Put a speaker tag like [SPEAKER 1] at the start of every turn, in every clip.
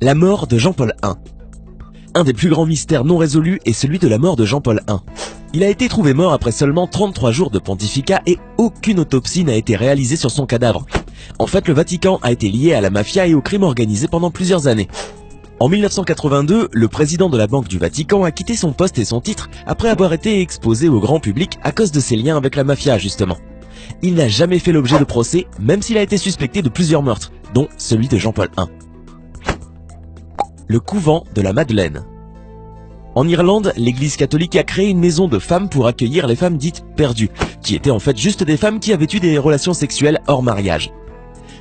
[SPEAKER 1] La mort de Jean-Paul I. Un des plus grands mystères non résolus est celui de la mort de Jean-Paul I. Il a été trouvé mort après seulement 33 jours de pontificat et aucune autopsie n'a été réalisée sur son cadavre. En fait, le Vatican a été lié à la mafia et au crime organisé pendant plusieurs années. En 1982, le président de la Banque du Vatican a quitté son poste et son titre après avoir été exposé au grand public à cause de ses liens avec la mafia justement. Il n'a jamais fait l'objet de procès, même s'il a été suspecté de plusieurs meurtres, dont celui de Jean-Paul I. Le couvent de la Madeleine. En Irlande, l'église catholique a créé une maison de femmes pour accueillir les femmes dites perdues, qui étaient en fait juste des femmes qui avaient eu des relations sexuelles hors mariage.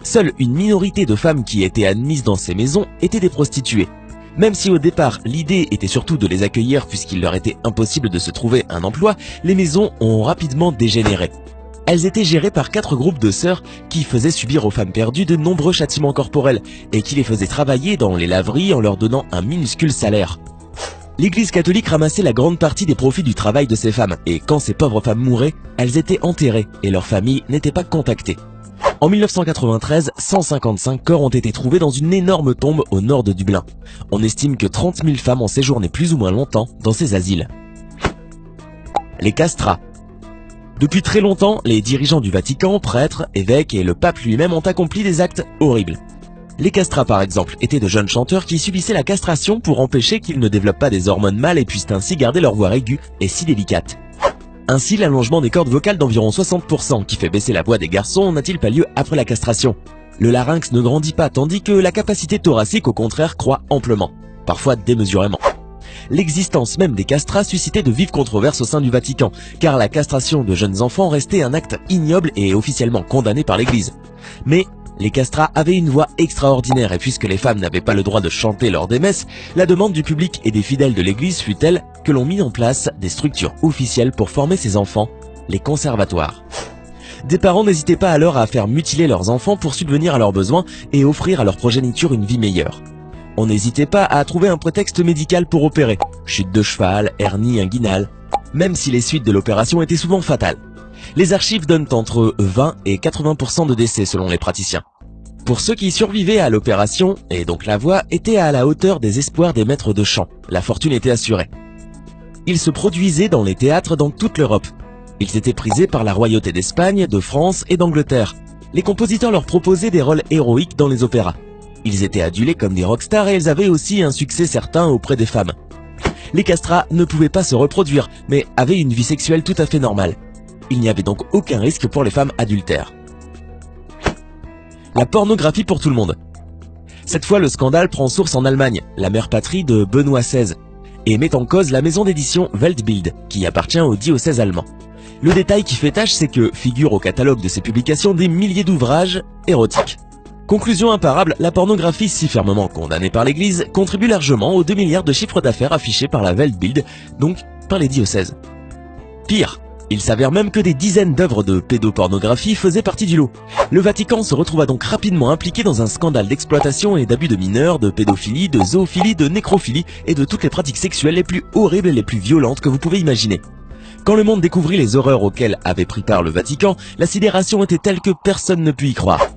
[SPEAKER 1] Seule une minorité de femmes qui étaient admises dans ces maisons étaient des prostituées. Même si au départ l'idée était surtout de les accueillir puisqu'il leur était impossible de se trouver un emploi, les maisons ont rapidement dégénéré. Elles étaient gérées par 4 groupes de sœurs qui faisaient subir aux femmes perdues de nombreux châtiments corporels et qui les faisaient travailler dans les laveries en leur donnant un minuscule salaire. L'église catholique ramassait la grande partie des profits du travail de ces femmes et quand ces pauvres femmes mouraient, elles étaient enterrées et leurs familles n'étaient pas contactées. En 1993, 155 corps ont été trouvés dans une énorme tombe au nord de Dublin. On estime que 30 000 femmes ont séjourné plus ou moins longtemps dans ces asiles. Les castrats. Depuis très longtemps, les dirigeants du Vatican, prêtres, évêques et le pape lui-même ont accompli des actes horribles. Les castrats par exemple étaient de jeunes chanteurs qui subissaient la castration pour empêcher qu'ils ne développent pas des hormones mâles et puissent ainsi garder leur voix aiguë et si délicate. Ainsi, l'allongement des cordes vocales d'environ 60% qui fait baisser la voix des garçons n'a-t-il pas lieu après la castration? Le larynx ne grandit pas tandis que la capacité thoracique au contraire croît amplement, parfois démesurément. L'existence même des castrats suscitait de vives controverses au sein du Vatican, car la castration de jeunes enfants restait un acte ignoble et officiellement condamné par l'Église. Mais les castrats avaient une voix extraordinaire et puisque les femmes n'avaient pas le droit de chanter lors des messes, la demande du public et des fidèles de l'Église fut telle que l'on mit en place des structures officielles pour former ces enfants, les conservatoires. Des parents n'hésitaient pas alors à faire mutiler leurs enfants pour subvenir à leurs besoins et offrir à leur progéniture une vie meilleure. On n'hésitait pas à trouver un prétexte médical pour opérer, chute de cheval, hernie inguinale, même si les suites de l'opération étaient souvent fatales. Les archives donnent entre 20 et 80% de décès selon les praticiens. Pour ceux qui survivaient à l'opération, et donc la voix était à la hauteur des espoirs des maîtres de chant, la fortune était assurée. Ils se produisaient dans les théâtres dans toute l'Europe. Ils étaient prisés par la royauté d'Espagne, de France et d'Angleterre. Les compositeurs leur proposaient des rôles héroïques dans les opéras. Ils étaient adulés comme des rockstars et ils avaient aussi un succès certain auprès des femmes. Les castrats ne pouvaient pas se reproduire, mais avaient une vie sexuelle tout à fait normale. Il n'y avait donc aucun risque pour les femmes adultères. La pornographie pour tout le monde. Cette fois, le scandale prend source en Allemagne, la mère patrie de Benoît XVI, et met en cause la maison d'édition Weltbild, qui appartient au diocèse allemand. Le détail qui fait tâche, c'est que figurent au catalogue de ces publications des milliers d'ouvrages érotiques. Conclusion imparable, la pornographie si fermement condamnée par l'Église contribue largement aux 2 milliards de chiffre d'affaires affichés par la Weltbild, donc par les diocèses. Pire, il s'avère même que des dizaines d'œuvres de pédopornographie faisaient partie du lot. Le Vatican se retrouva donc rapidement impliqué dans un scandale d'exploitation et d'abus de mineurs, de pédophilie, de zoophilie, de nécrophilie et de toutes les pratiques sexuelles les plus horribles et les plus violentes que vous pouvez imaginer. Quand le monde découvrit les horreurs auxquelles avait pris part le Vatican, la sidération était telle que personne ne put y croire.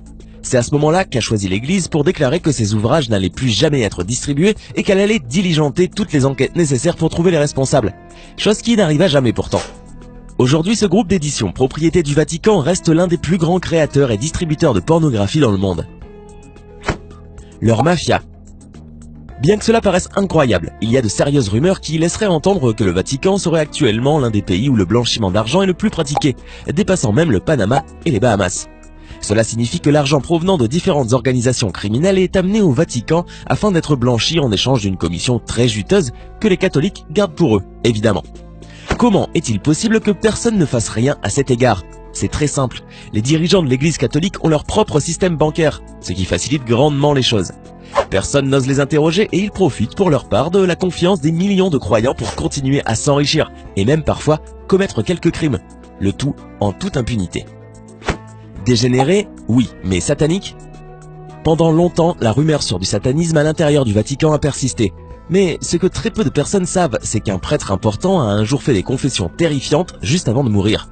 [SPEAKER 1] C'est à ce moment-là qu'a choisi l'Église pour déclarer que ces ouvrages n'allaient plus jamais être distribués et qu'elle allait diligenter toutes les enquêtes nécessaires pour trouver les responsables. Chose qui n'arriva jamais pourtant. Aujourd'hui, ce groupe d'édition, propriété du Vatican, reste l'un des plus grands créateurs et distributeurs de pornographie dans le monde. Leur mafia. Bien que cela paraisse incroyable, il y a de sérieuses rumeurs qui laisseraient entendre que le Vatican serait actuellement l'un des pays où le blanchiment d'argent est le plus pratiqué, dépassant même le Panama et les Bahamas. Cela signifie que l'argent provenant de différentes organisations criminelles est amené au Vatican afin d'être blanchi en échange d'une commission très juteuse que les catholiques gardent pour eux, évidemment. Comment est-il possible que personne ne fasse rien à cet égard? C'est très simple, les dirigeants de l'Église catholique ont leur propre système bancaire, ce qui facilite grandement les choses. Personne n'ose les interroger et ils profitent pour leur part de la confiance des millions de croyants pour continuer à s'enrichir, et même parfois commettre quelques crimes, le tout en toute impunité. Dégénéré, oui, mais satanique? Pendant longtemps, la rumeur sur du satanisme à l'intérieur du Vatican a persisté. Mais ce que très peu de personnes savent, c'est qu'un prêtre important a un jour fait des confessions terrifiantes juste avant de mourir.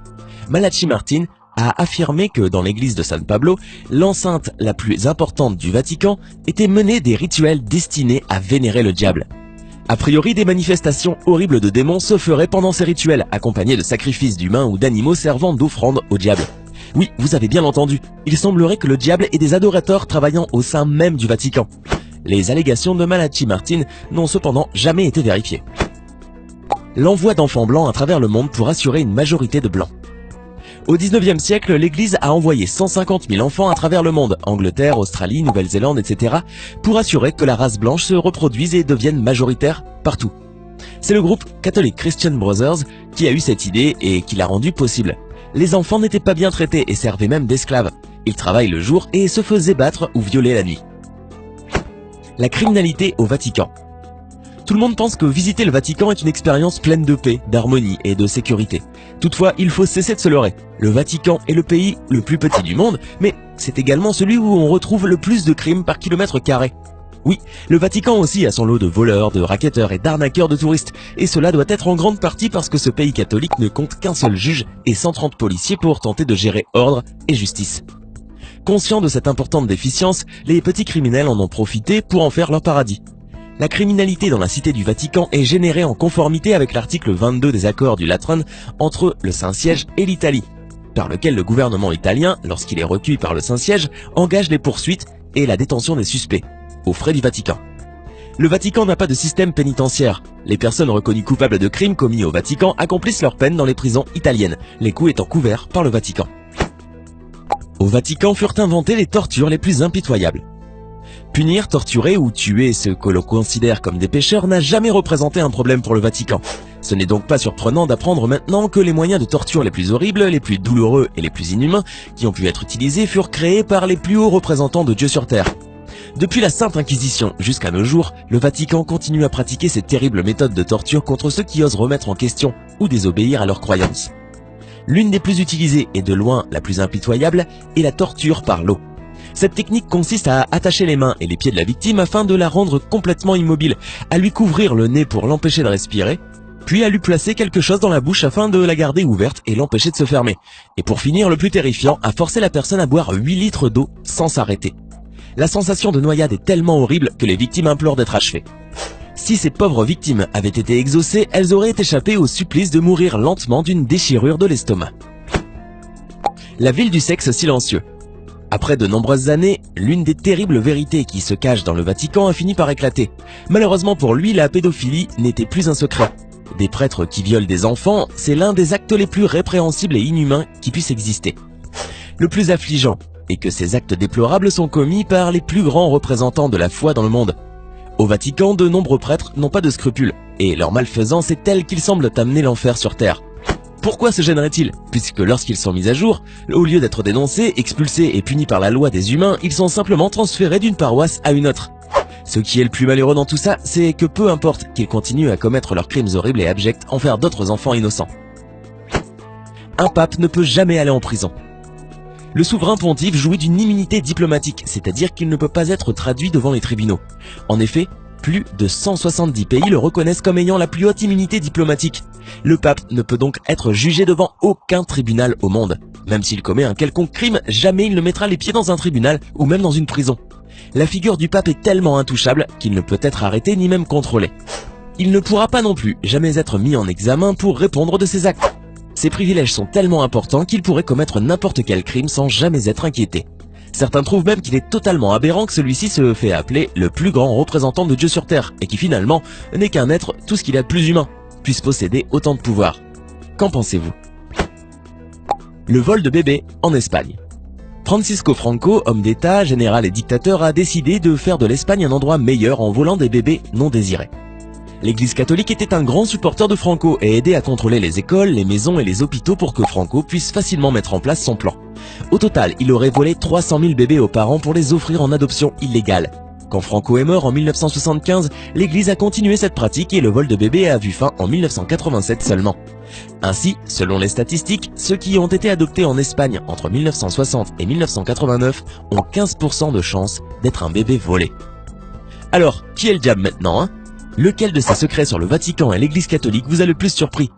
[SPEAKER 1] Malachi Martin, a affirmé que dans l'église de San Pablo, l'enceinte la plus importante du Vatican, étaient menés des rituels destinés à vénérer le diable. A priori, des manifestations horribles de démons se feraient pendant ces rituels, accompagnés de sacrifices d'humains ou d'animaux servant d'offrande au diable. Oui, vous avez bien entendu, il semblerait que le diable ait des adorateurs travaillant au sein même du Vatican. Les allégations de Malachi Martin n'ont cependant jamais été vérifiées. L'envoi d'enfants blancs à travers le monde pour assurer une majorité de blancs. Au XIXe siècle, l'Église a envoyé 150 000 enfants à travers le monde, Angleterre, Australie, Nouvelle-Zélande, etc., pour assurer que la race blanche se reproduise et devienne majoritaire partout. C'est le groupe Catholic Christian Brothers qui a eu cette idée et qui l'a rendue possible. Les enfants n'étaient pas bien traités et servaient même d'esclaves. Ils travaillent le jour et se faisaient battre ou violer la nuit. La criminalité au Vatican. Tout le monde pense que visiter le Vatican est une expérience pleine de paix, d'harmonie et de sécurité. Toutefois, il faut cesser de se leurrer. Le Vatican est le pays le plus petit du monde, mais c'est également celui où on retrouve le plus de crimes par kilomètre carré. Oui, le Vatican aussi a son lot de voleurs, de racketteurs et d'arnaqueurs de touristes, et cela doit être en grande partie parce que ce pays catholique ne compte qu'un seul juge et 130 policiers pour tenter de gérer ordre et justice. Conscients de cette importante déficience, les petits criminels en ont profité pour en faire leur paradis. La criminalité dans la cité du Vatican est générée en conformité avec l'article 22 des accords du Latran entre le Saint-Siège et l'Italie, par lequel le gouvernement italien, lorsqu'il est recueilli par le Saint-Siège, engage les poursuites et la détention des suspects, aux frais du Vatican. Le Vatican n'a pas de système pénitentiaire. Les personnes reconnues coupables de crimes commis au Vatican accomplissent leur peine dans les prisons italiennes, les coups étant couverts par le Vatican. Au Vatican furent inventées les tortures les plus impitoyables. Punir, torturer ou tuer ceux que l'on considère comme des pécheurs n'a jamais représenté un problème pour le Vatican. Ce n'est donc pas surprenant d'apprendre maintenant que les moyens de torture les plus horribles, les plus douloureux et les plus inhumains qui ont pu être utilisés furent créés par les plus hauts représentants de Dieu sur terre. Depuis la Sainte Inquisition jusqu'à nos jours, le Vatican continue à pratiquer ces terribles méthodes de torture contre ceux qui osent remettre en question ou désobéir à leurs croyances. L'une des plus utilisées et de loin la plus impitoyable est la torture par l'eau. Cette technique consiste à attacher les mains et les pieds de la victime afin de la rendre complètement immobile, à lui couvrir le nez pour l'empêcher de respirer, puis à lui placer quelque chose dans la bouche afin de la garder ouverte et l'empêcher de se fermer. Et pour finir, le plus terrifiant, à forcer la personne à boire 8 litres d'eau sans s'arrêter. La sensation de noyade est tellement horrible que les victimes implorent d'être achevées. Si ces pauvres victimes avaient été exaucées, elles auraient échappé au supplice de mourir lentement d'une déchirure de l'estomac. La ville du sexe silencieux. Après de nombreuses années, l'une des terribles vérités qui se cachent dans le Vatican a fini par éclater. Malheureusement pour lui, la pédophilie n'était plus un secret. Des prêtres qui violent des enfants, c'est l'un des actes les plus répréhensibles et inhumains qui puissent exister. Le plus affligeant est que ces actes déplorables sont commis par les plus grands représentants de la foi dans le monde. Au Vatican, de nombreux prêtres n'ont pas de scrupules, et leur malfaisance est telle qu'ils semblent amener l'enfer sur terre. Pourquoi se gêneraient-ils? Puisque lorsqu'ils sont mis à jour, au lieu d'être dénoncés, expulsés et punis par la loi des humains, ils sont simplement transférés d'une paroisse à une autre. Ce qui est le plus malheureux dans tout ça, c'est que peu importe qu'ils continuent à commettre leurs crimes horribles et abjects envers d'autres enfants innocents. Un pape ne peut jamais aller en prison. Le souverain pontife jouit d'une immunité diplomatique, c'est-à-dire qu'il ne peut pas être traduit devant les tribunaux. En effet, plus de 170 pays le reconnaissent comme ayant la plus haute immunité diplomatique. Le pape ne peut donc être jugé devant aucun tribunal au monde. Même s'il commet un quelconque crime, jamais il ne mettra les pieds dans un tribunal ou même dans une prison. La figure du pape est tellement intouchable qu'il ne peut être arrêté ni même contrôlé. Il ne pourra pas non plus jamais être mis en examen pour répondre de ses actes. Ses privilèges sont tellement importants qu'il pourrait commettre n'importe quel crime sans jamais être inquiété. Certains trouvent même qu'il est totalement aberrant que celui-ci se fait appeler le plus grand représentant de Dieu sur terre et qui finalement n'est qu'un être tout ce qu'il a de plus humain, puisse posséder autant de pouvoir. Qu'en pensez-vous? Le vol de bébés en Espagne. Francisco Franco, homme d'État, général et dictateur, a décidé de faire de l'Espagne un endroit meilleur en volant des bébés non désirés. L'Église catholique était un grand supporter de Franco et aidait à contrôler les écoles, les maisons et les hôpitaux pour que Franco puisse facilement mettre en place son plan. Au total, il aurait volé 300 000 bébés aux parents pour les offrir en adoption illégale. Quand Franco est mort en 1975, l'Église a continué cette pratique et le vol de bébés a vu fin en 1987 seulement. Ainsi, selon les statistiques, ceux qui ont été adoptés en Espagne entre 1960 et 1989 ont 15% de chance d'être un bébé volé. Alors, qui est le diable maintenant, hein? Lequel de ces secrets sur le Vatican et l'Église catholique vous a le plus surpris?